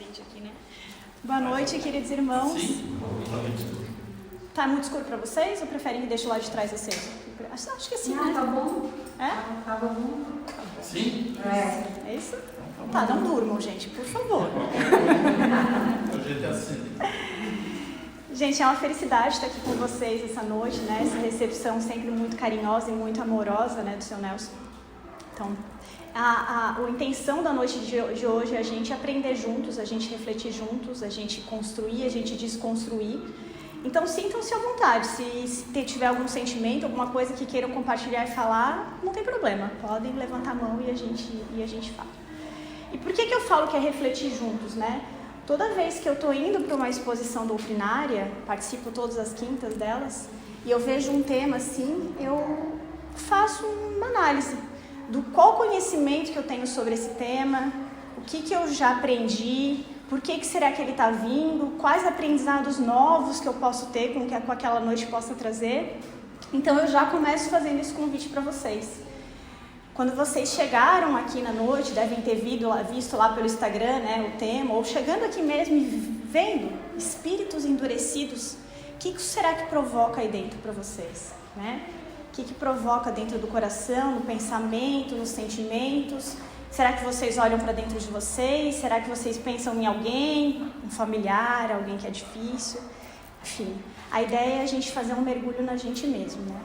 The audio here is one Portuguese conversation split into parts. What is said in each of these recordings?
frente aqui, né? Boa noite, queridos irmãos. Sim. Tá muito escuro para vocês ou preferem que deixe o lado de trás aceso? Acho que assim, né? Tá bom. É? Tava bom. Sim? É isso? Tá, não durmam, gente, por favor. Hoje é assim. Gente, é uma felicidade estar aqui com vocês essa noite, né? Essa recepção sempre muito carinhosa e muito amorosa, né, do seu Nelson. Então, a intenção da noite de hoje é a gente aprender juntos, a gente refletir juntos, a gente construir, a gente desconstruir. Então, sintam-se à vontade. Se tiver algum sentimento, alguma coisa que queiram compartilhar e falar, não tem problema. Podem levantar a mão e a gente fala. E por que eu falo que é refletir juntos, né? Toda vez que eu estou indo para uma exposição doutrinária, participo todas as quintas delas, e eu vejo um tema assim, eu faço uma análise do qual conhecimento que eu tenho sobre esse tema, o que eu já aprendi, por que será que ele está vindo, quais aprendizados novos que eu posso ter com que aquela noite possa trazer. Então eu já começo fazendo esse convite para vocês. Quando vocês chegaram aqui na noite, devem ter visto lá pelo Instagram, né, o tema, ou chegando aqui mesmo e vendo espíritos endurecidos, o que será que provoca aí dentro para vocês, né? O que provoca dentro do coração, no pensamento, nos sentimentos? Será que vocês olham para dentro de vocês? Será que vocês pensam em alguém, um familiar, alguém que é difícil? Enfim, a ideia é a gente fazer um mergulho na gente mesmo, né?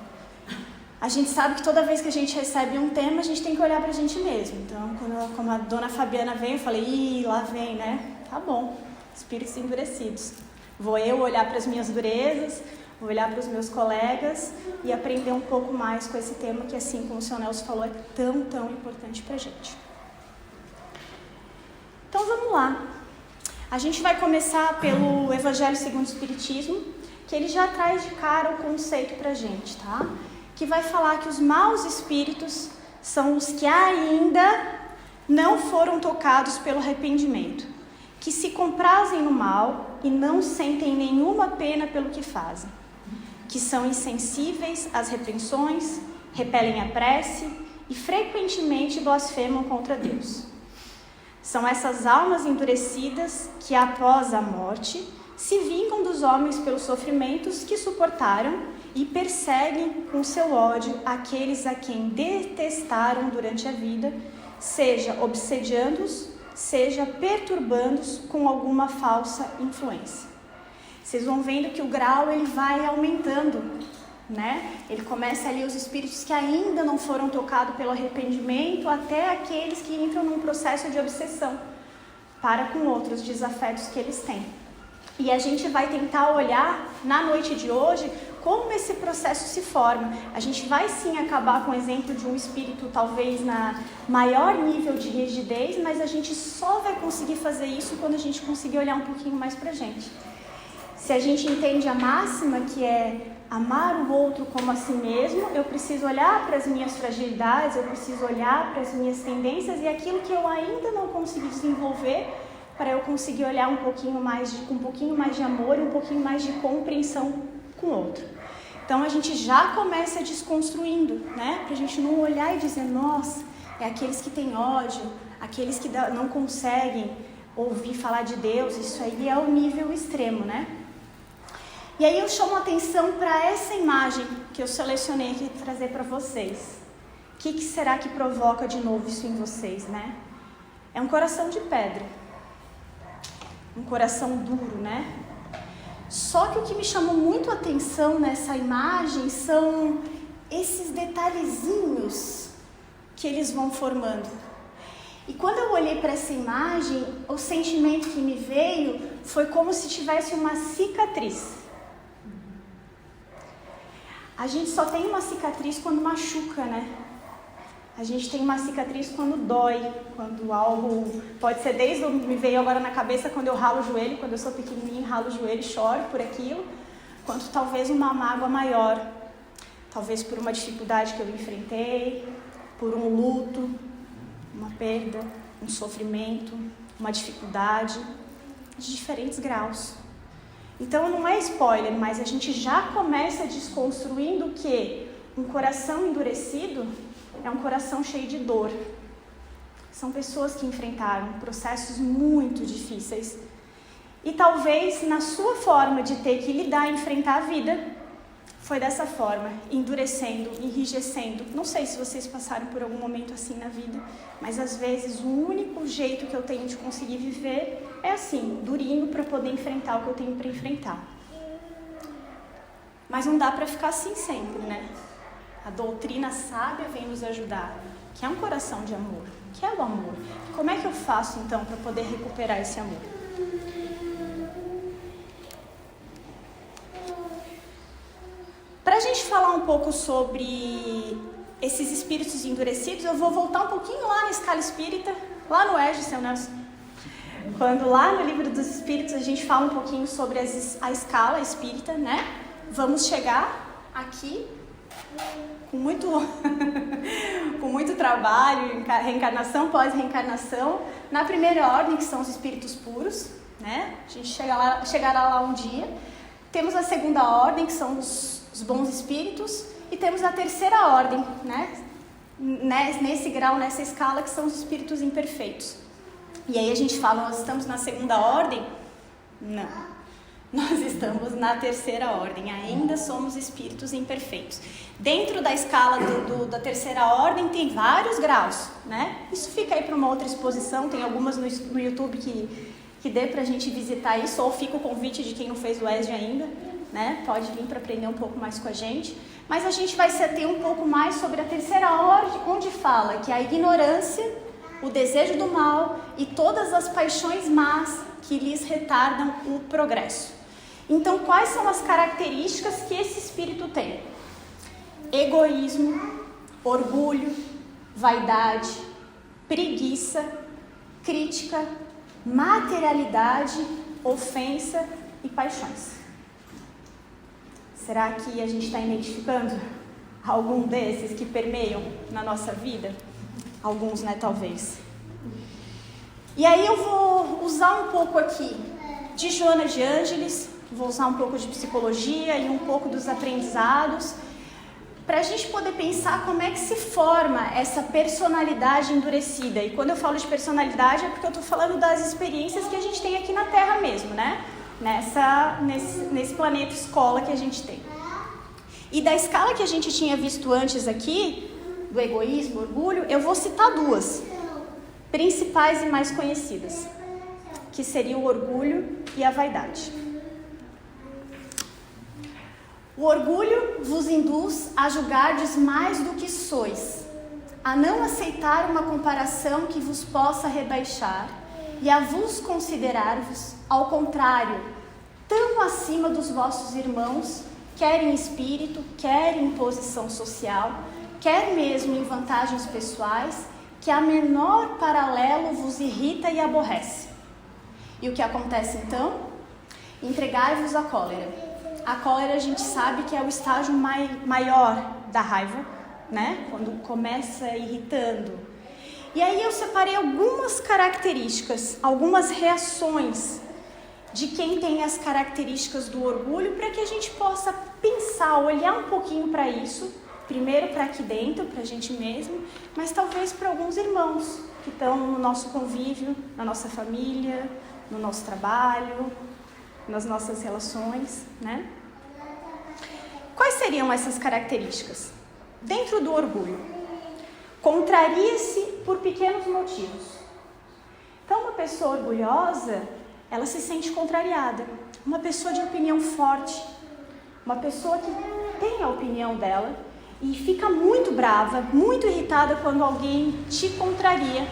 A gente sabe que toda vez que a gente recebe um tema, a gente tem que olhar pra gente mesmo. Então, como a dona Fabiana veio, eu falei, ih, lá vem, né? Tá bom, espíritos endurecidos. Vou eu olhar para as minhas durezas, vou olhar para os meus colegas e aprender um pouco mais com esse tema que, assim como o Sr. Nelson falou, é tão, tão importante pra gente. Então, vamos lá. A gente vai começar pelo Evangelho segundo o Espiritismo, que ele já traz de cara o conceito pra gente, tá? Que vai falar que os maus espíritos são os que ainda não foram tocados pelo arrependimento, que se comprazem no mal e não sentem nenhuma pena pelo que fazem, que são insensíveis às repreensões, repelem a prece e frequentemente blasfemam contra Deus. São essas almas endurecidas que, após a morte, se vingam dos homens pelos sofrimentos que suportaram e perseguem com seu ódio aqueles a quem detestaram durante a vida, seja obsediando-os, seja perturbando-os com alguma falsa influência. Vocês vão vendo que o grau ele vai aumentando, né? Ele começa ali os espíritos que ainda não foram tocados pelo arrependimento, até aqueles que entram num processo de obsessão para com outros desafetos que eles têm. E a gente vai tentar olhar na noite de hoje como esse processo se forma. A gente vai sim acabar com o exemplo de um espírito talvez na maior nível de rigidez, mas a gente só vai conseguir fazer isso quando a gente conseguir olhar um pouquinho mais pra gente. Se a gente entende a máxima que é amar o outro como a si mesmo, eu preciso olhar para as minhas fragilidades, eu preciso olhar para as minhas tendências e aquilo que eu ainda não consegui desenvolver para eu conseguir olhar com um pouquinho mais de amor e um pouquinho mais de compreensão com o outro. Então a gente já começa desconstruindo, né? Pra gente não olhar e dizer, nossa, é aqueles que têm ódio, aqueles que não conseguem ouvir falar de Deus, isso aí é o nível extremo, né? E aí eu chamo a atenção para essa imagem que eu selecionei aqui para trazer para vocês. O que será que provoca de novo isso em vocês, né? É um coração de pedra. Um coração duro, né? Só que o que me chamou muito a atenção nessa imagem são esses detalhezinhos que eles vão formando. E quando eu olhei para essa imagem, o sentimento que me veio foi como se tivesse uma cicatriz. A gente só tem uma cicatriz quando machuca, né? A gente tem uma cicatriz quando dói, quando algo... Pode ser desde... Me veio agora na cabeça quando eu ralo o joelho, quando eu sou pequenininha, ralo o joelho e choro por aquilo, quanto talvez uma mágoa maior. Talvez por uma dificuldade que eu enfrentei, por um luto, uma perda, um sofrimento, uma dificuldade de diferentes graus. Então não é spoiler, mas a gente já começa desconstruindo que um coração endurecido é um coração cheio de dor. São pessoas que enfrentaram processos muito difíceis. E talvez na sua forma de ter que lidar e enfrentar a vida, foi dessa forma, endurecendo, enrijecendo. Não sei se vocês passaram por algum momento assim na vida, mas às vezes o único jeito que eu tenho de conseguir viver é assim, durinho para poder enfrentar o que eu tenho para enfrentar. Mas não dá para ficar assim sempre, né? A doutrina sábia vem nos ajudar, que é um coração de amor, que é o amor. Como é que eu faço então para poder recuperar esse amor? Para a gente falar um pouco sobre esses espíritos endurecidos, eu vou voltar um pouquinho lá na escala espírita, lá no EJA, seu Nelson. Quando lá no livro dos espíritos a gente fala um pouquinho sobre a escala espírita, né? Vamos chegar aqui com muito, com muito trabalho, reencarnação, pós-reencarnação, na primeira ordem, que são os espíritos puros, né? A gente chegará lá um dia. Temos a segunda ordem, que são os bons espíritos, e temos a terceira ordem, né? Nesse grau, nessa escala, que são os espíritos imperfeitos. E aí a gente fala, nós estamos na segunda ordem? Não, nós estamos na terceira ordem, ainda somos espíritos imperfeitos. Dentro da escala da terceira ordem tem vários graus, né? Isso fica aí para uma outra exposição, tem algumas no YouTube que dê pra gente visitar isso, ou fica o convite de quem não fez o ESG ainda, né? Pode vir para aprender um pouco mais com a gente. Mas a gente vai se ater um pouco mais sobre a terceira ordem, onde fala que a ignorância, o desejo do mal e todas as paixões más que lhes retardam o progresso. Então, quais são as características que esse espírito tem? Egoísmo, orgulho, vaidade, preguiça, crítica, materialidade, ofensa e paixões. Será que a gente está identificando algum desses que permeiam na nossa vida? Alguns, né, talvez. E aí eu vou usar um pouco aqui de Joana de Ângeles, vou usar um pouco de psicologia e um pouco dos aprendizados, para a gente poder pensar como é que se forma essa personalidade endurecida. E quando eu falo de personalidade é porque eu estou falando das experiências que a gente tem aqui na Terra mesmo, né? Nesse planeta escola que a gente tem. E da escala que a gente tinha visto antes aqui, do egoísmo, orgulho, eu vou citar duas principais e mais conhecidas, que seriam o orgulho e a vaidade. O orgulho vos induz a julgardes mais do que sois, a não aceitar uma comparação que vos possa rebaixar e a vos considerar-vos, ao contrário, tão acima dos vossos irmãos, quer em espírito, quer em posição social, quer mesmo em vantagens pessoais, que a menor paralelo vos irrita e aborrece. E o que acontece então? Entregai-vos à cólera. A cólera a gente sabe que é o estágio maior da raiva, né? Quando começa irritando. E aí eu separei algumas características, algumas reações de quem tem as características do orgulho, para que a gente possa pensar, olhar um pouquinho para isso, primeiro para aqui dentro, para a gente mesmo, mas talvez para alguns irmãos que estão no nosso convívio, na nossa família, no nosso trabalho, nas nossas relações, né? Quais seriam essas características? Dentro do orgulho, contraria-se por pequenos motivos. Então, uma pessoa orgulhosa, ela se sente contrariada. Uma pessoa de opinião forte, uma pessoa que tem a opinião dela e fica muito brava, muito irritada quando alguém te contraria,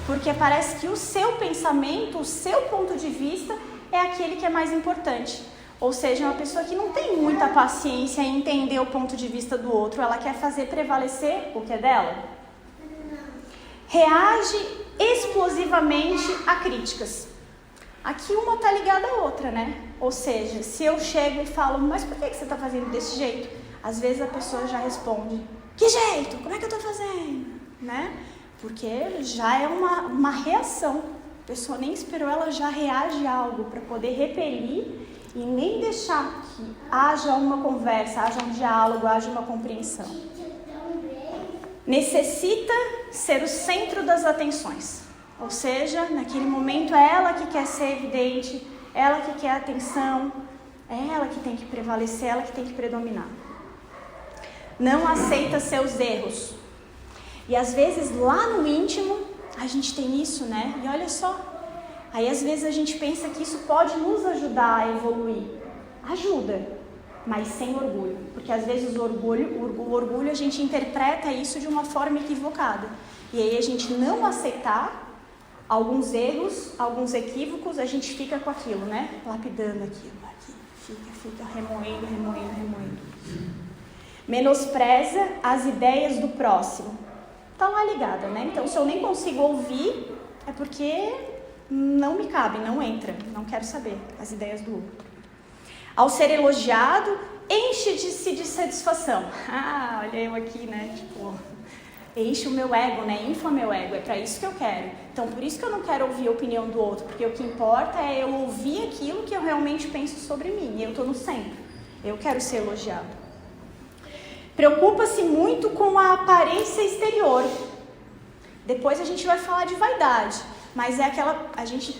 porque parece que o seu pensamento, o seu ponto de vista é aquele que é mais importante. Ou seja, uma pessoa que não tem muita paciência em entender o ponto de vista do outro, ela quer fazer prevalecer o que é dela. Reage explosivamente a críticas. Aqui uma está ligada à outra, né? Ou seja, se eu chego e falo, mas por que você está fazendo desse jeito? Às vezes a pessoa já responde, que jeito? Como é que eu estou fazendo? Né? Porque já é uma reação. A pessoa nem esperou, ela já reage a algo para poder repelir e nem deixar que haja uma conversa, haja um diálogo, haja uma compreensão. Necessita ser o centro das atenções. Ou seja, naquele momento é ela que quer ser evidente, ela que quer atenção, é ela que tem que prevalecer, ela que tem que predominar. Não aceita seus erros. E às vezes lá no íntimo a gente tem isso, né? E olha só, aí às vezes a gente pensa que isso pode nos ajudar a evoluir. Ajuda, mas sem orgulho. Porque às vezes o orgulho a gente interpreta isso de uma forma equivocada. E aí a gente não aceitar alguns erros, alguns equívocos, a gente fica com aquilo, né? Lapidando aquilo, aqui, fica remoendo. Menospreza as ideias do próximo. Tá lá ligada, né? Então, se eu nem consigo ouvir, é porque não me cabe, não entra, não quero saber as ideias do outro. Ao ser elogiado, enche-se de satisfação. Ah, olha eu aqui, né? Tipo, enche o meu ego, né? Infla meu ego, é para isso que eu quero. Então, por isso que eu não quero ouvir a opinião do outro, porque o que importa é eu ouvir aquilo que eu realmente penso sobre mim, e eu tô no centro. Eu quero ser elogiado. Preocupa-se muito com a aparência exterior. Depois a gente vai falar de vaidade, mas é aquela, a gente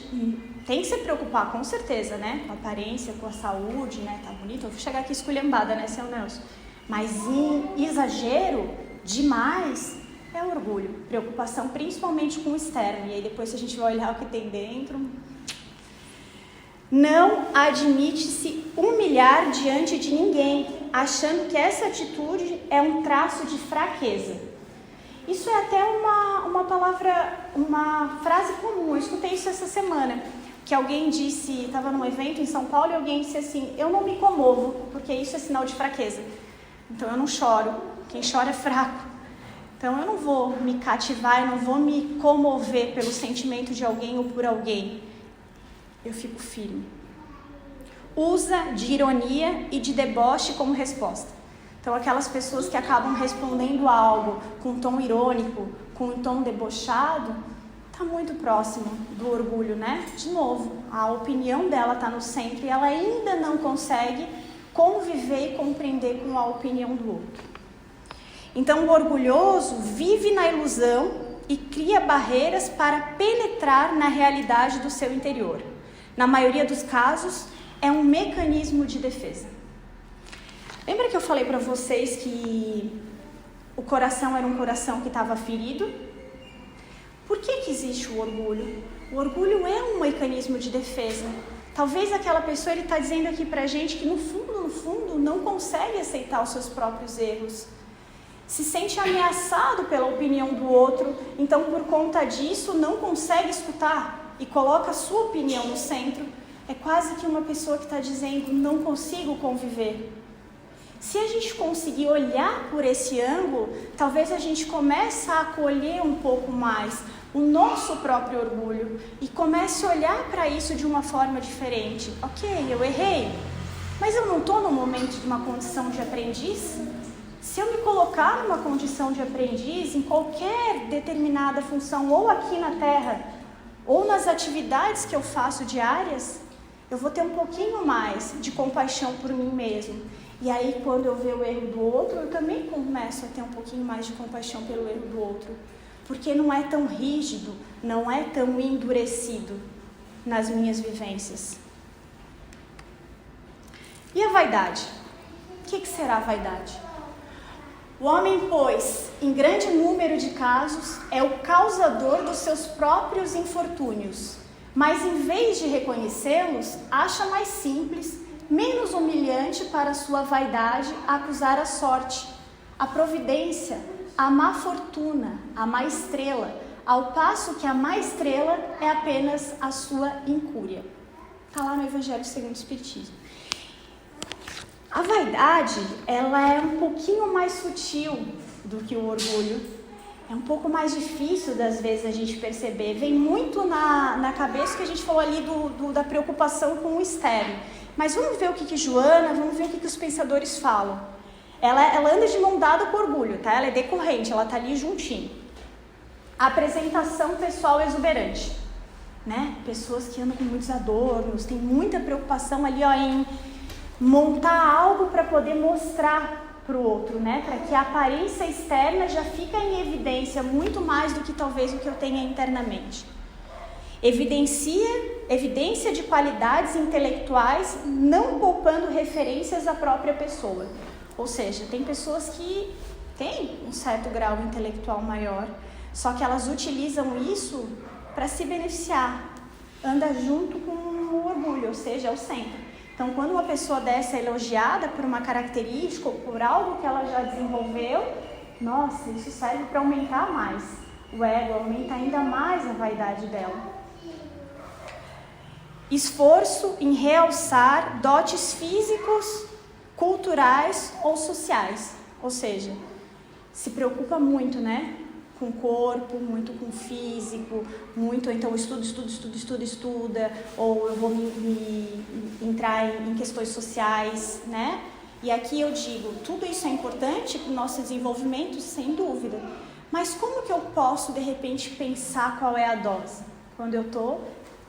tem que se preocupar, com certeza, né? Com a aparência, com a saúde, né? Tá bonito? Eu vou chegar aqui esculhambada, né, seu Nelson? Mas em exagero, demais, é orgulho. Preocupação principalmente com o externo. E aí depois a gente vai olhar o que tem dentro. Não admite-se humilhar diante de ninguém, achando que essa atitude é um traço de fraqueza. Isso é até uma palavra, uma frase comum. Eu escutei isso essa semana, que alguém disse, estava num evento em São Paulo e alguém disse assim: eu não me comovo, porque isso é sinal de fraqueza. Então eu não choro, quem chora é fraco. Então eu não vou me cativar, eu não vou me comover pelo sentimento de alguém ou por alguém. Eu fico firme. Usa de ironia e de deboche como resposta. Então aquelas pessoas que acabam respondendo a algo com um tom irônico, com um tom debochado, está muito próximo do orgulho, né? De novo, a opinião dela está no centro e ela ainda não consegue conviver e compreender com a opinião do outro. Então o orgulhoso vive na ilusão e cria barreiras para penetrar na realidade do seu interior. Na maioria dos casos, é um mecanismo de defesa. Lembra que eu falei para vocês que o coração era um coração que estava ferido? Por que existe o orgulho? O orgulho é um mecanismo de defesa. Talvez aquela pessoa, ele está dizendo aqui para a gente que no fundo, não consegue aceitar os seus próprios erros. Se sente ameaçado pela opinião do outro, então por conta disso não consegue escutar e coloca a sua opinião no centro. É quase que uma pessoa que está dizendo, não consigo conviver. Se a gente conseguir olhar por esse ângulo, talvez a gente comece a acolher um pouco mais o nosso próprio orgulho e comece a olhar para isso de uma forma diferente. Ok, eu errei, mas eu não estou no momento de uma condição de aprendiz? Se eu me colocar numa condição de aprendiz em qualquer determinada função, ou aqui na Terra, ou nas atividades que eu faço diárias, eu vou ter um pouquinho mais de compaixão por mim mesmo. E aí, quando eu ver o erro do outro, eu também começo a ter um pouquinho mais de compaixão pelo erro do outro. Porque não é tão rígido, não é tão endurecido nas minhas vivências. E a vaidade? O que será a vaidade? O homem, pois, em grande número de casos, é o causador dos seus próprios infortúnios, mas em vez de reconhecê-los, acha mais simples, menos humilhante para a sua vaidade acusar a sorte, a providência, a má fortuna, a má estrela, ao passo que a má estrela é apenas a sua incúria. Está lá no Evangelho segundo o Espiritismo. A vaidade, ela é um pouquinho mais sutil do que o orgulho. É um pouco mais difícil, das vezes, a gente perceber. Vem muito na cabeça que a gente falou ali da preocupação com o externo. Mas vamos ver o que Joana, vamos ver o que os pensadores falam. Ela anda de mão dada com orgulho, tá? Ela é decorrente, ela tá ali juntinho. A apresentação pessoal exuberante, né? Pessoas que andam com muitos adornos, tem muita preocupação ali, ó, em montar algo para poder mostrar para o outro, né? Para que a aparência externa já fique em evidência muito mais do que talvez o que eu tenha internamente. Evidência de qualidades intelectuais, não poupando referências à própria pessoa. Ou seja, tem pessoas que têm um certo grau intelectual maior, só que elas utilizam isso para se beneficiar. Anda junto com o orgulho, ou seja, é o centro. Então, quando uma pessoa dessa é elogiada por uma característica ou por algo que ela já desenvolveu, nossa, isso serve para aumentar mais o ego, aumenta ainda mais a vaidade dela. Esforço em realçar dotes físicos, culturais ou sociais. Ou seja, se preocupa muito, né? Com o corpo, muito com o físico, muito, então estuda, ou eu vou me entrar em questões sociais, né? E aqui eu digo, tudo isso é importante para o nosso desenvolvimento, sem dúvida. Mas como que eu posso, de repente, pensar qual é a dose? Quando eu estou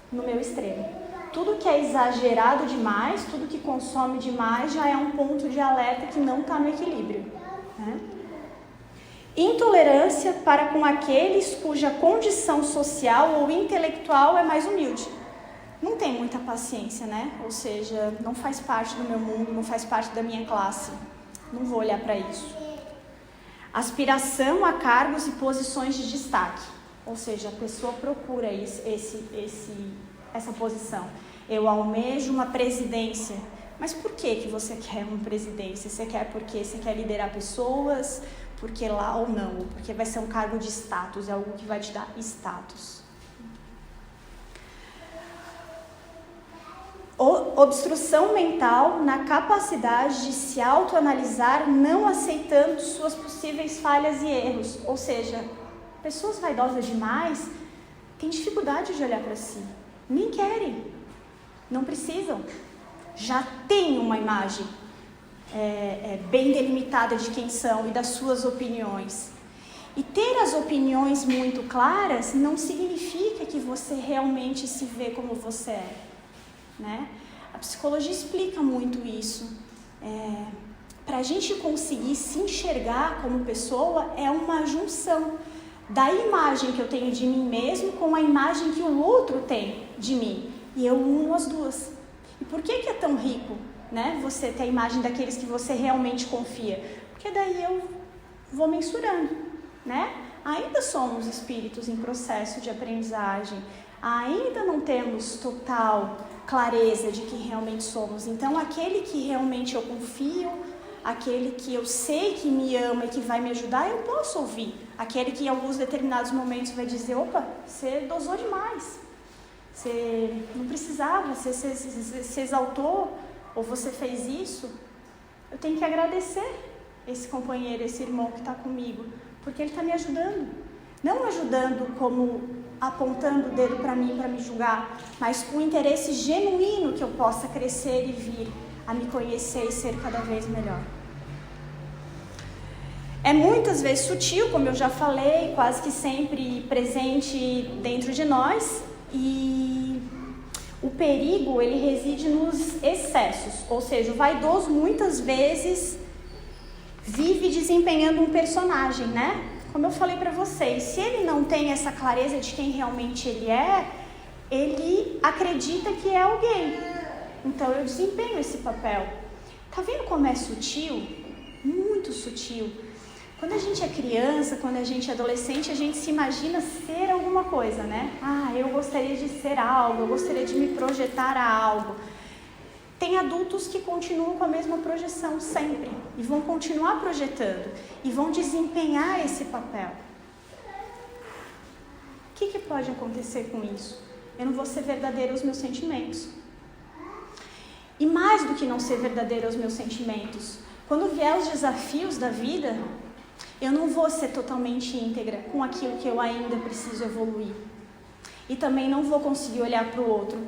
no meu extremo. Tudo que é exagerado demais, tudo que consome demais, já é um ponto de alerta que não está no equilíbrio, né? Intolerância para com aqueles cuja condição social ou intelectual é mais humilde. Não tem muita paciência, né? Ou seja, não faz parte do meu mundo, não faz parte da minha classe. Não vou olhar para isso. Aspiração a cargos e posições de destaque. Ou seja, a pessoa procura essa posição. Eu almejo uma presidência. Mas por que você quer uma presidência? Você quer porque você quer liderar pessoas? Porque lá ou não, porque vai ser um cargo de status, é algo que vai te dar status. Obstrução mental na capacidade de se autoanalisar, não aceitando suas possíveis falhas e erros. Ou seja, pessoas vaidosas demais têm dificuldade de olhar para si, nem querem, não precisam, já têm uma imagem bem delimitada de quem são e das suas opiniões. E ter as opiniões muito claras não significa que você realmente se vê como você é, né? A psicologia explica muito isso. Para a gente conseguir se enxergar como pessoa, é uma junção da imagem que eu tenho de mim mesmo com a imagem que o outro tem de mim. E eu uno as duas. E por que é tão rico, né? Você ter a imagem daqueles que você realmente confia? Porque daí eu vou mensurando, né? Ainda somos espíritos em processo de aprendizagem, ainda não temos total clareza de quem realmente somos. Então, aquele que realmente eu confio, aquele que eu sei que me ama e que vai me ajudar, eu posso ouvir. Aquele que em alguns determinados momentos vai dizer, opa, você dosou demais, você não precisava, você se exaltou, ou você fez isso. Eu tenho que agradecer esse companheiro, esse irmão que está comigo, porque ele está me ajudando. Não ajudando como apontando o dedo para mim, para me julgar, mas com interesse genuíno que eu possa crescer e vir a me conhecer e ser cada vez melhor. É muitas vezes sutil, como eu já falei, quase que sempre presente dentro de nós, e o perigo, ele reside nos excessos, ou seja, o vaidoso muitas vezes vive desempenhando um personagem, né? Como eu falei para vocês, se ele não tem essa clareza de quem realmente ele acredita que é alguém. Então eu desempenho esse papel. Tá vendo como é sutil? Muito sutil. Quando a gente é criança, quando a gente é adolescente, a gente se imagina ser alguma coisa, né? Ah, eu gostaria de ser algo, eu gostaria de me projetar a algo. Tem adultos que continuam com a mesma projeção sempre e vão continuar projetando e vão desempenhar esse papel. O que pode acontecer com isso? Eu não vou ser verdadeira aos meus sentimentos. E mais do que não ser verdadeira aos meus sentimentos, quando vier os desafios da vida, eu não vou ser totalmente íntegra com aquilo que eu ainda preciso evoluir. E também não vou conseguir olhar para o outro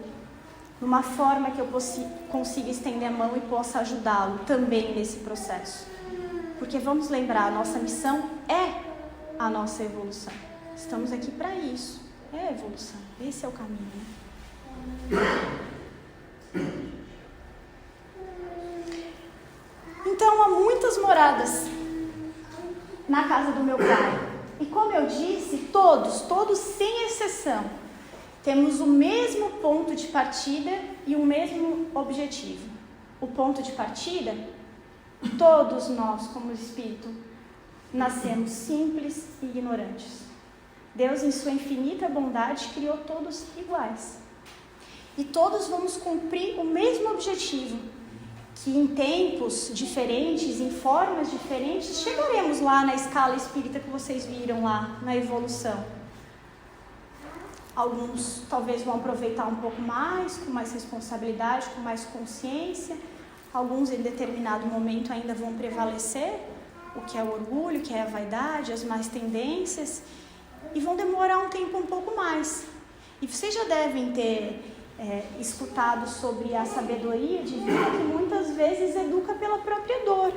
de uma forma que eu consiga estender a mão e possa ajudá-lo também nesse processo. Porque vamos lembrar, a nossa missão é a nossa evolução. Estamos aqui para isso. É a evolução. Esse é o caminho. Então, há muitas moradas temos o mesmo ponto de partida e o mesmo objetivo. O ponto de partida, todos nós, como espírito, nascemos simples e ignorantes. Deus, em sua infinita bondade, criou todos iguais. E todos vamos cumprir o mesmo objetivo, que em tempos diferentes, em formas diferentes, chegaremos lá na escala espírita que vocês viram lá, na evolução. Alguns talvez vão aproveitar um pouco mais, com mais responsabilidade, com mais consciência. Alguns em determinado momento ainda vão prevalecer, o que é o orgulho, o que é a vaidade, as más tendências, e vão demorar um tempo um pouco mais. E vocês já devem ter escutado sobre a sabedoria divina, que muitas vezes educa pela própria dor.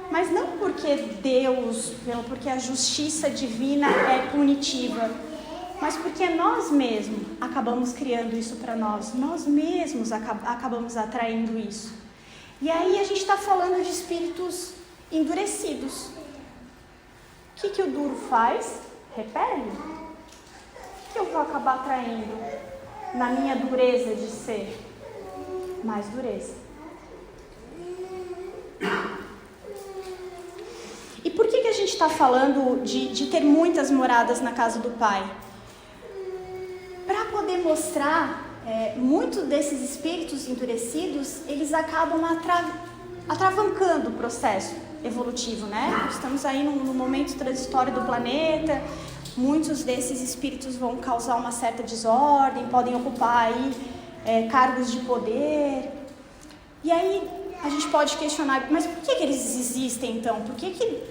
Mas não porque Deus, porque a justiça divina é punitiva, mas porque nós mesmos acabamos criando isso para nós. Nós mesmos acabamos atraindo isso. E aí a gente está falando de espíritos endurecidos. O que o duro faz? Repele. O que eu vou acabar atraindo na minha dureza de ser? Mais dureza. E por que a gente está falando de ter muitas moradas na casa do Pai? Para poder mostrar, muitos desses espíritos endurecidos, eles acabam atravancando o processo evolutivo, né? Estamos aí num momento transitório do planeta. Muitos desses espíritos vão causar uma certa desordem, podem ocupar aí cargos de poder. E aí a gente pode questionar, mas por que eles existem então? Por que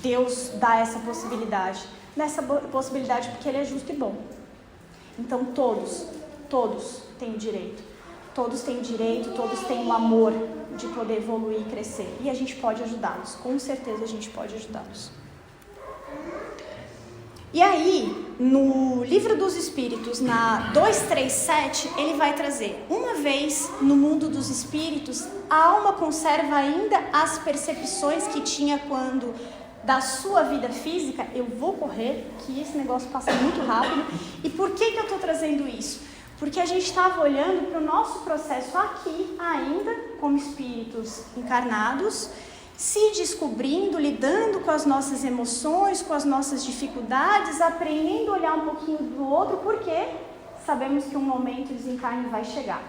Deus dá essa possibilidade? Dá essa possibilidade porque Ele é justo e bom. Então todos têm o direito. Todos têm o direito, todos têm o amor de poder evoluir e crescer. E a gente pode ajudá-los, com certeza a gente pode ajudá-los. E aí, no Livro dos Espíritos, na 237, ele vai trazer: uma vez no mundo dos espíritos, a alma conserva ainda as percepções que tinha quando da sua vida física. Eu vou correr, que esse negócio passa muito rápido. E por que eu estou trazendo isso? Porque a gente estava olhando para o nosso processo aqui, ainda como espíritos encarnados, se descobrindo, lidando com as nossas emoções, com as nossas dificuldades, aprendendo a olhar um pouquinho do outro, porque sabemos que um momento de desencarne vai chegar.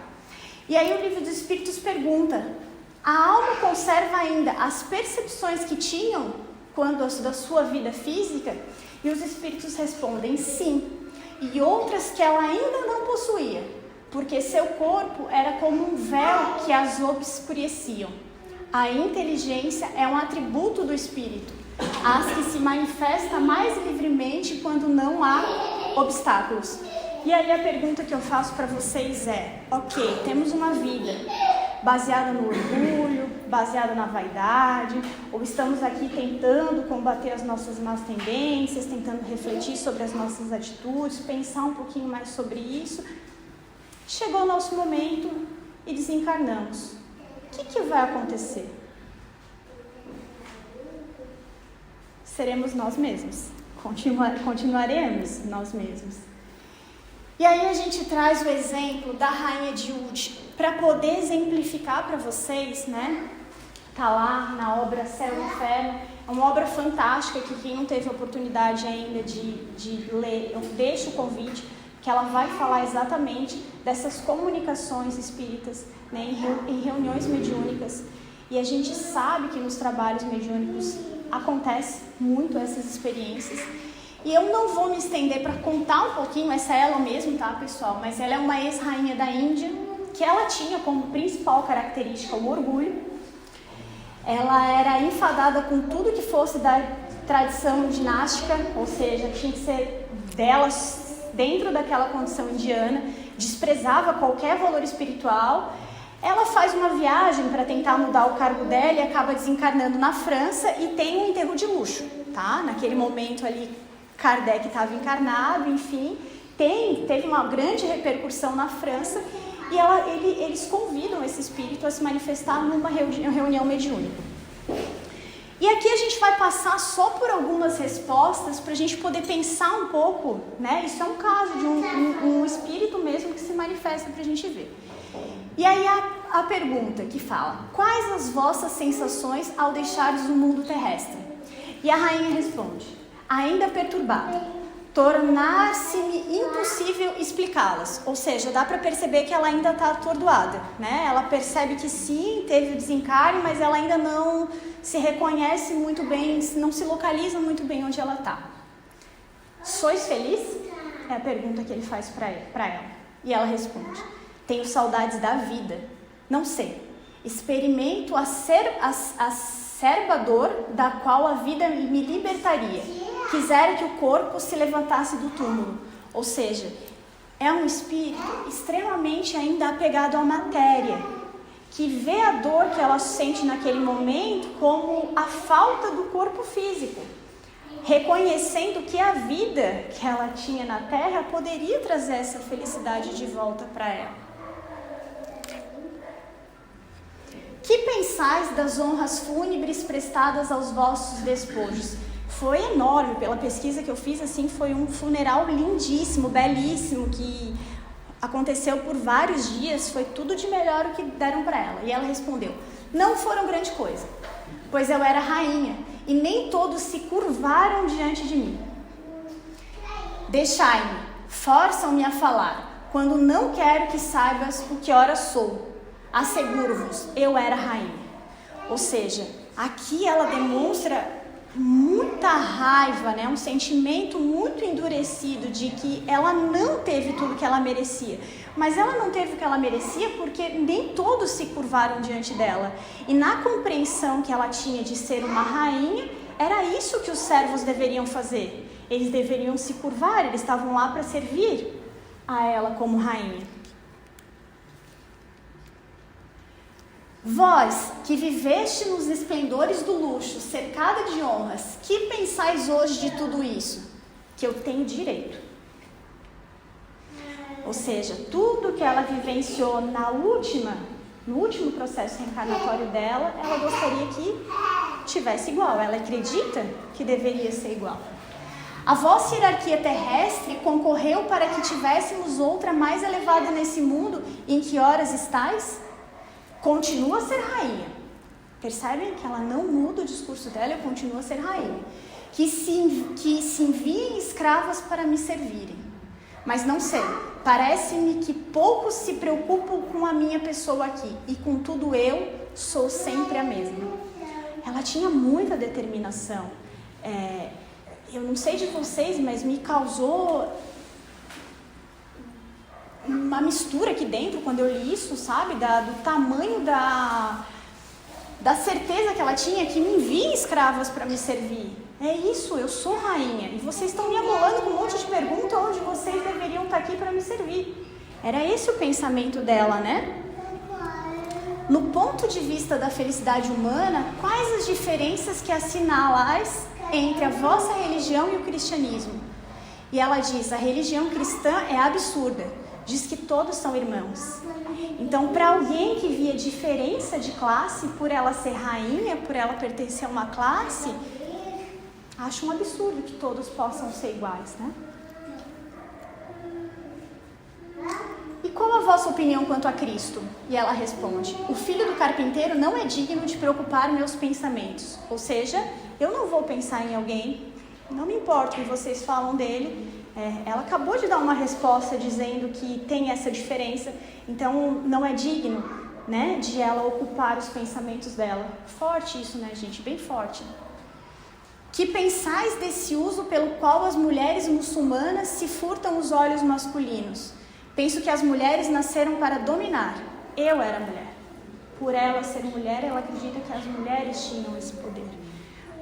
E aí o Livro dos Espíritos pergunta: a alma conserva ainda as percepções que tinham quando da sua vida física? E os espíritos respondem: sim. E outras que ela ainda não possuía, porque seu corpo era como um véu que as obscureciam. A inteligência é um atributo do espírito, as que se manifesta mais livremente quando não há obstáculos. E aí a pergunta que eu faço para vocês é: ok, temos uma vida baseada no orgulho, baseada na vaidade, ou estamos aqui tentando combater as nossas más tendências, tentando refletir sobre as nossas atitudes, pensar um pouquinho mais sobre isso. Chegou o nosso momento e desencarnamos. O que vai acontecer? Seremos nós mesmos. Continuaremos nós mesmos. E aí a gente traz o exemplo da Rainha de Ud para poder exemplificar para vocês, né? Tá lá na obra Céu e Inferno. É uma obra fantástica que quem não teve a oportunidade ainda de ler, eu deixo o convite, que ela vai falar exatamente dessas comunicações espíritas, né, em reuniões mediúnicas. E a gente sabe que nos trabalhos mediúnicos acontece muito essas experiências. E eu não vou me estender para contar um pouquinho, essa é ela mesmo, tá, pessoal? Mas ela é uma ex-rainha da Índia, que ela tinha como principal característica o orgulho. Ela era enfadada com tudo que fosse da tradição dinástica, ou seja, tinha que ser delas dentro daquela condição indiana, desprezava qualquer valor espiritual. Ela faz uma viagem para tentar mudar o cargo dela e acaba desencarnando na França e tem um enterro de luxo, tá? Naquele momento ali, Kardec estava encarnado, enfim, teve uma grande repercussão na França e eles convidam esse espírito a se manifestar numa reunião mediúnica. E aqui a gente vai passar só por algumas respostas para a gente poder pensar um pouco, né? Isso é um caso de um espírito mesmo que se manifesta para a gente ver. E aí a pergunta que fala: quais as vossas sensações ao deixares o mundo terrestre? E a rainha responde: ainda perturbada, tornar-se-me impossível explicá-las. Ou seja, dá para perceber que ela ainda está atordoada, né? Ela percebe que sim, teve o desencarne, mas ela ainda não se reconhece muito bem, não se localiza muito bem onde ela está. Sois feliz? É a pergunta que ele faz para ela. E ela responde: tenho saudades da vida. Não sei. Experimento a acerba dor da qual a vida me libertaria. Quisera que o corpo se levantasse do túmulo. Ou seja, é um espírito extremamente ainda apegado à matéria, que vê a dor que ela sente naquele momento como a falta do corpo físico, reconhecendo que a vida que ela tinha na Terra poderia trazer essa felicidade de volta para ela. Que pensais das honras fúnebres prestadas aos vossos despojos? Foi enorme, pela pesquisa que eu fiz, assim, foi um funeral lindíssimo, belíssimo, que aconteceu por vários dias, foi tudo de melhor o que deram para ela. E ela respondeu: não foram grande coisa, pois eu era rainha, e nem todos se curvaram diante de mim. Deixai-me, forçam-me a falar, quando não quero que saibas o que ora sou. Asseguro-vos, eu era rainha. Ou seja, aqui ela demonstra muita raiva, né? Um sentimento muito endurecido de que ela não teve tudo que ela merecia. Mas ela não teve o que ela merecia porque nem todos se curvaram diante dela. E na compreensão que ela tinha de ser uma rainha, era isso que os servos deveriam fazer. Eles deveriam se curvar, eles estavam lá para servir a ela como rainha. Vós, que viveste nos esplendores do luxo, cercada de honras, que pensais hoje de tudo isso? Que eu tenho direito. Ou seja, tudo que ela vivenciou no último processo reencarnatório dela, ela gostaria que tivesse igual. Ela acredita que deveria ser igual. A vossa hierarquia terrestre concorreu para que tivéssemos outra mais elevada nesse mundo. Em que horas estais? Continua a ser rainha. Percebem que ela não muda o discurso dela e continua a ser rainha. Que se enviem escravas para me servirem. Mas não sei, parece-me que poucos se preocupam com a minha pessoa aqui. E contudo eu sou sempre a mesma. Ela tinha muita determinação. Eu não sei de vocês, mas me causou uma mistura aqui dentro quando eu li isso, sabe? Do tamanho da certeza que ela tinha, que me enviem escravas para me servir. É isso, eu sou rainha. E vocês estão me abolando com um monte de perguntas onde vocês deveriam estar aqui para me servir. Era esse o pensamento dela, né? No ponto de vista da felicidade humana, quais as diferenças que assinalais entre a vossa religião e o cristianismo? E ela diz: a religião cristã é absurda. Diz que todos são irmãos. Então, para alguém que via diferença de classe, por ela ser rainha, por ela pertencer a uma classe, acha um absurdo que todos possam ser iguais, né? E qual a vossa opinião quanto a Cristo? E ela responde: o filho do carpinteiro não é digno de preocupar meus pensamentos. Ou seja, eu não vou pensar em alguém, não me importa o que vocês falam dele. Ela acabou de dar uma resposta dizendo que tem essa diferença, então não é digno, né, de ela ocupar os pensamentos dela. Forte isso, né, gente? Bem forte. Que pensais desse uso pelo qual as mulheres muçulmanas se furtam os olhos masculinos? Penso que as mulheres nasceram para dominar. Eu era mulher. Por ela ser mulher, ela acredita que as mulheres tinham esse poder.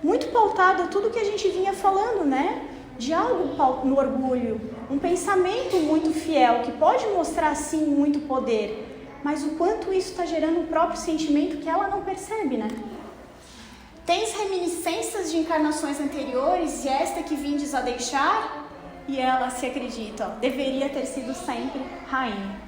Muito pautado a tudo que a gente vinha falando, né? De algo no orgulho, um pensamento muito fiel, que pode mostrar sim muito poder, mas o quanto isso está gerando um próprio sentimento que ela não percebe, né? Tens reminiscências de encarnações anteriores e esta que vindes a deixar? E ela se acredita, deveria ter sido sempre rainha.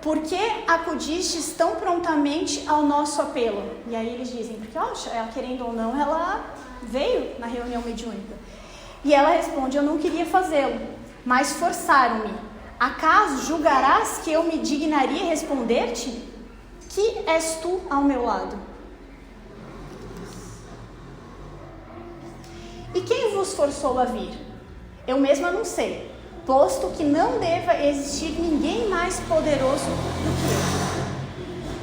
por que acudistes tão prontamente ao nosso apelo? E aí eles dizem, porque ela, querendo ou não, ela veio na reunião mediúnica. E ela responde, eu não queria fazê-lo, mas forçaram-me. Acaso julgarás que eu me dignaria responder-te? Que és tu ao meu lado? E quem vos forçou a vir? Eu mesma não sei, posto que não deva existir ninguém mais poderoso do que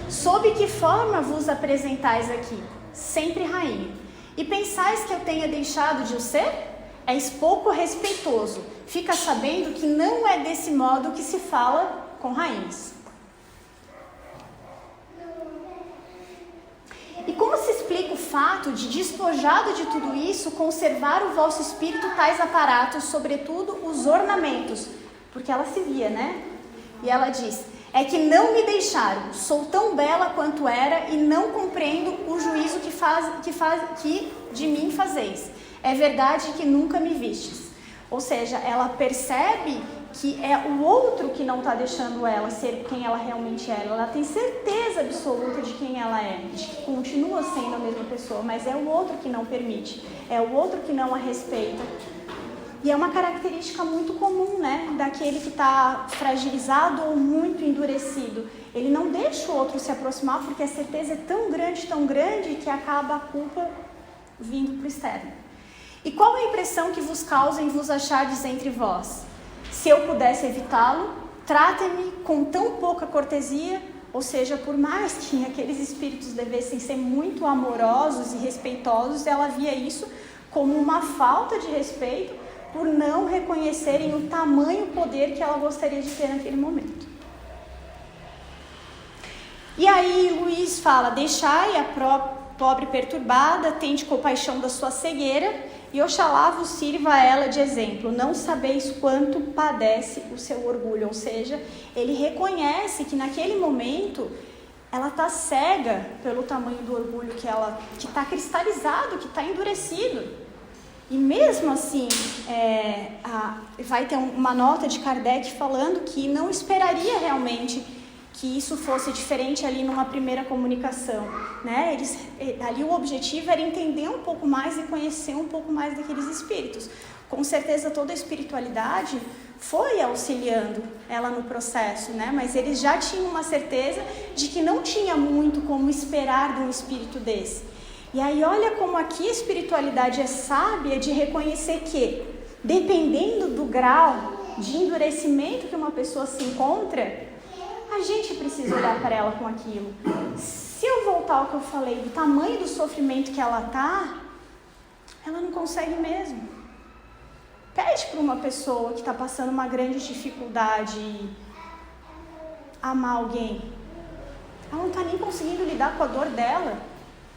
eu. Sob que forma vos apresentais aqui? Sempre rainha. E pensais que eu tenha deixado de o ser? És pouco respeitoso. Fica sabendo que não é desse modo que se fala com rainhas. E como se explica o fato de, despojado de tudo isso, conservar o vosso espírito tais aparatos, sobretudo os ornamentos? Porque ela se via, né? E ela diz, é que não me deixaram, sou tão bela quanto era e não compreendo o juízo que de mim fazeis. É verdade que nunca me vistes. Ou seja, ela percebe que é o outro que não está deixando ela ser quem ela realmente é. Ela tem certeza absoluta de quem ela é, de que continua sendo a mesma pessoa, mas é o outro que não permite, é o outro que não a respeita. E é uma característica muito comum, né, daquele que está fragilizado ou muito endurecido. Ele não deixa o outro se aproximar porque a certeza é tão grande, que acaba a culpa vindo para o externo. E qual a impressão que vos causa em vos achardes entre vós? Se eu pudesse evitá-lo, tratem-me com tão pouca cortesia, ou seja, por mais que aqueles espíritos devessem ser muito amorosos e respeitosos, ela via isso como uma falta de respeito por não reconhecerem o tamanho poder que ela gostaria de ter naquele momento. E aí Luís fala, deixai a pobre perturbada, tende compaixão da sua cegueira, e Oxalá vos sirva a ela de exemplo. Não sabeis quanto padece o seu orgulho. Ou seja, ele reconhece que naquele momento ela está cega pelo tamanho do orgulho que está cristalizado, que está endurecido. E mesmo assim, vai ter uma nota de Kardec falando que não esperaria realmente que isso fosse diferente ali numa primeira comunicação, né? Ali o objetivo era entender um pouco mais e conhecer um pouco mais daqueles espíritos. Com certeza toda a espiritualidade foi auxiliando ela no processo, né? Mas eles já tinham uma certeza de que não tinha muito como esperar de um espírito desse. E aí olha como aqui a espiritualidade é sábia de reconhecer que, dependendo do grau de endurecimento que uma pessoa se encontra, a gente precisa olhar para ela com aquilo. Se eu voltar ao que eu falei, do tamanho do sofrimento que ela está, ela não consegue mesmo. Pede para uma pessoa que está passando uma grande dificuldade amar alguém. Ela não está nem conseguindo lidar com a dor dela.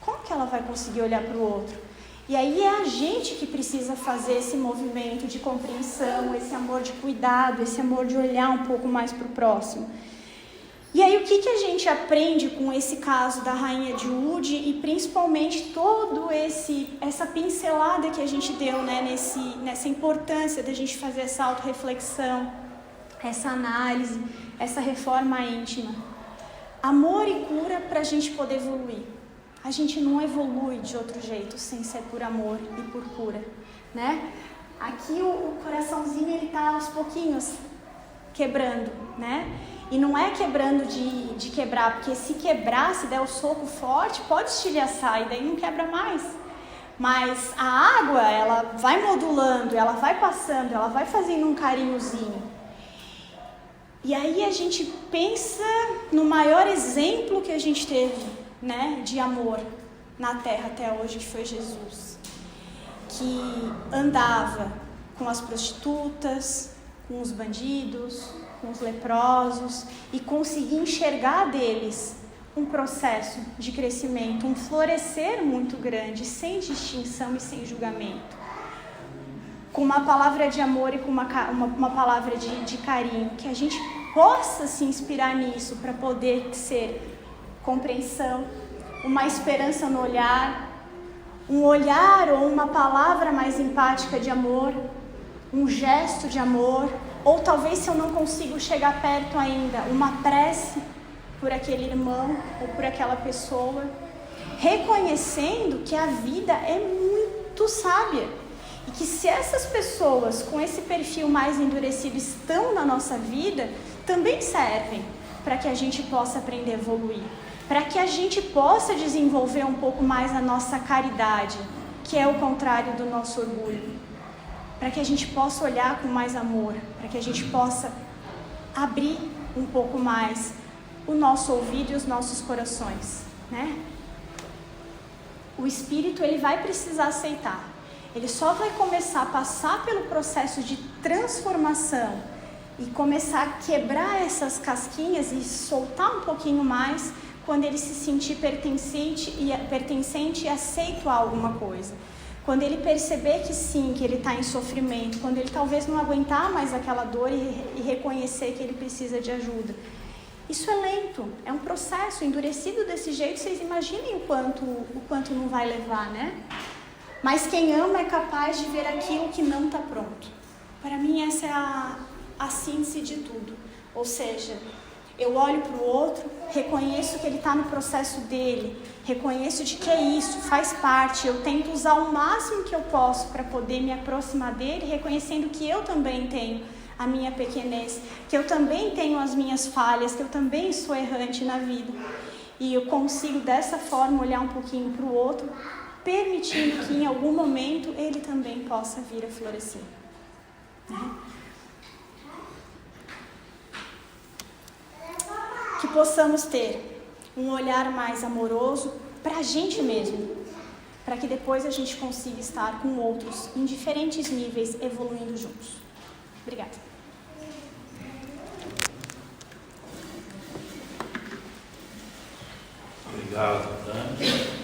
Como que ela vai conseguir olhar para o outro? E aí é a gente que precisa fazer esse movimento de compreensão, esse amor de cuidado, esse amor de olhar um pouco mais para o próximo. E aí o que a gente aprende com esse caso da Rainha de Udi e principalmente essa pincelada que a gente deu, né, nessa importância da gente fazer essa autorreflexão, essa análise, essa reforma íntima. Amor e cura para a gente poder evoluir. A gente não evolui de outro jeito sem ser por amor e por cura, né? Aqui o coraçãozinho ele tá aos pouquinhos quebrando, né? E não é quebrando de quebrar, porque se quebrar, se der o soco forte, pode estilhaçar e daí não quebra mais. Mas a água, ela vai modulando, ela vai passando, ela vai fazendo um carinhozinho. E aí a gente pensa no maior exemplo que a gente teve, né, de amor na Terra até hoje, que foi Jesus. Que andava com as prostitutas, com os bandidos, com os leprosos e conseguia enxergar deles um processo de crescimento, um florescer muito grande, sem distinção e sem julgamento. Com uma palavra de amor e com uma palavra de carinho, que a gente possa se inspirar nisso para poder ser compreensão, uma esperança no olhar, um olhar ou uma palavra mais empática de amor, um gesto de amor, Ou talvez, se eu não consigo chegar perto ainda, uma prece por aquele irmão ou por aquela pessoa, reconhecendo que a vida é muito sábia e que se essas pessoas com esse perfil mais endurecido estão na nossa vida, também servem para que a gente possa aprender a evoluir, para que a gente possa desenvolver um pouco mais a nossa caridade, que é o contrário do nosso orgulho, para que a gente possa olhar com mais amor, para que a gente possa abrir um pouco mais o nosso ouvido e os nossos corações, né? O espírito, ele vai precisar aceitar. Ele só vai começar a passar pelo processo de transformação e começar a quebrar essas casquinhas e soltar um pouquinho mais quando ele se sentir pertencente e aceito a alguma coisa. Quando ele perceber que sim, que ele está em sofrimento, quando ele talvez não aguentar mais aquela dor e reconhecer que ele precisa de ajuda. Isso é lento, é um processo endurecido desse jeito, vocês imaginem o quanto não vai levar, né? Mas quem ama é capaz de ver aquilo que não está pronto. Para mim essa é a síntese de tudo. Ou seja, eu olho para o outro, reconheço que ele está no processo dele, reconheço de que é isso, faz parte, eu tento usar o máximo que eu posso para poder me aproximar dele, reconhecendo que eu também tenho a minha pequenez, que eu também tenho as minhas falhas, que eu também sou errante na vida. E eu consigo dessa forma olhar um pouquinho para o outro, permitindo que em algum momento ele também possa vir a florescer. Que possamos ter um olhar mais amoroso para a gente mesmo, para que depois a gente consiga estar com outros em diferentes níveis, evoluindo juntos. Obrigada. Obrigado, Dani.